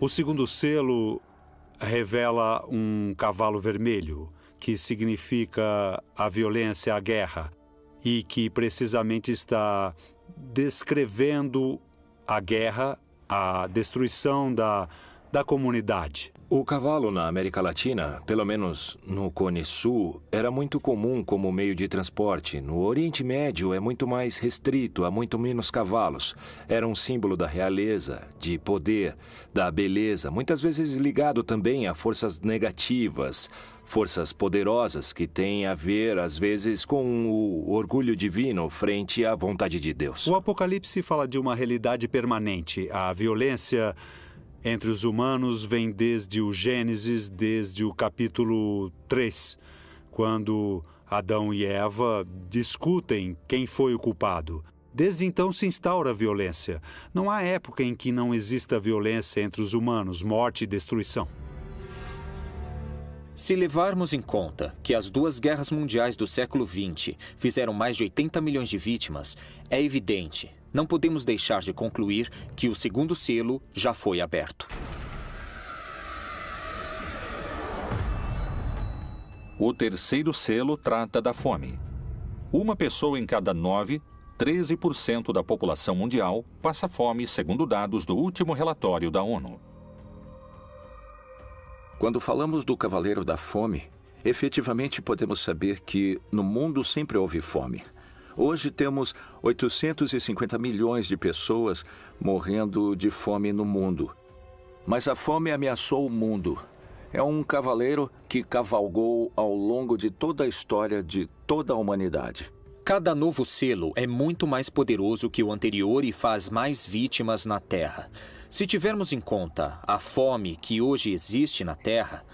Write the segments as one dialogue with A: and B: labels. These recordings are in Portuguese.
A: O segundo selo revela um cavalo vermelho, que significa a violência, a guerra, e que precisamente está descrevendo a guerra, a destruição da comunidade.
B: O cavalo na América Latina, pelo menos no Cone Sul, era muito comum como meio de transporte. No Oriente Médio é muito mais restrito, há muito menos cavalos. Era um símbolo da realeza, de poder, da beleza, muitas vezes ligado também a forças negativas, forças poderosas que têm a ver, às vezes, com o orgulho divino frente à vontade de Deus.
A: O Apocalipse fala de uma realidade permanente. A violência entre os humanos vem desde o Gênesis, desde o capítulo 3, quando Adão e Eva discutem quem foi o culpado. Desde então se instaura a violência. Não há época em que não exista violência entre os humanos, morte e destruição.
C: Se levarmos em conta que as duas guerras mundiais do século XX fizeram mais de 80 milhões de vítimas, é evidente, não podemos deixar de concluir que o segundo selo já foi aberto.
D: O terceiro selo trata da fome. Uma pessoa em cada 9, 13% da população mundial, passa fome, segundo dados do último relatório da ONU.
E: Quando falamos do Cavaleiro da Fome, efetivamente podemos saber que no mundo sempre houve fome. Hoje temos 850 milhões de pessoas morrendo de fome no mundo. Mas a fome ameaçou o mundo. É um cavaleiro que cavalgou ao longo de toda a história de toda a humanidade.
C: Cada novo selo é muito mais poderoso que o anterior e faz mais vítimas na Terra. Se tivermos em conta a fome que hoje existe na Terra,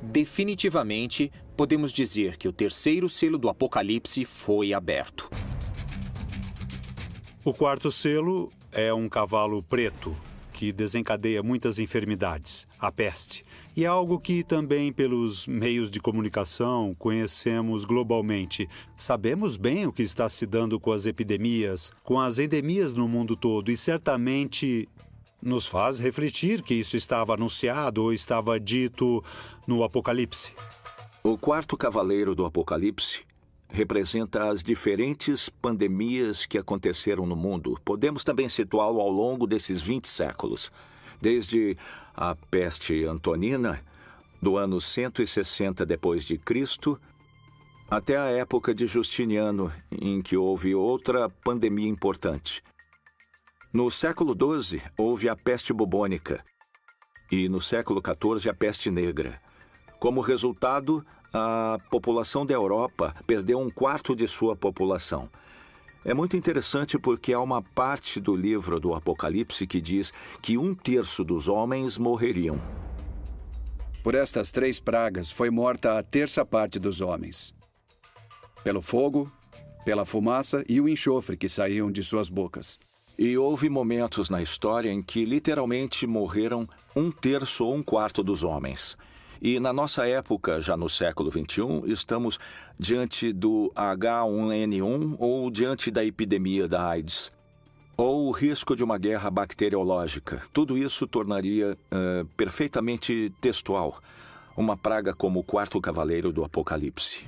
C: definitivamente podemos dizer que o terceiro selo do Apocalipse foi aberto.
A: O quarto selo é um cavalo preto, que desencadeia muitas enfermidades, a peste. E é algo que também pelos meios de comunicação conhecemos globalmente. Sabemos bem o que está se dando com as epidemias, com as endemias no mundo todo, e certamente nos faz refletir que isso estava anunciado ou estava dito no Apocalipse.
E: O quarto cavaleiro do Apocalipse representa as diferentes pandemias que aconteceram no mundo. Podemos também situá-lo ao longo desses 20 séculos, desde a peste antonina, do ano 160 depois de Cristo, até a época de Justiniano, em que houve outra pandemia importante. No século XII, houve a peste bubônica e no século XIV a peste negra. Como resultado, a população da Europa perdeu 1/4 de sua população. É muito interessante porque há uma parte do livro do Apocalipse que diz que 1/3 dos homens morreriam.
F: Por estas 3 pragas foi morta a 1/3 parte dos homens. Pelo fogo, pela fumaça e o enxofre que saíam de suas bocas.
E: E houve momentos na história em que literalmente morreram 1/3 ou 1/4 dos homens. E na nossa época, já no século XXI, estamos diante do H1N1 ou diante da epidemia da AIDS, ou o risco de uma guerra bacteriológica. Tudo isso tornaria perfeitamente textual uma praga como o quarto cavaleiro do Apocalipse.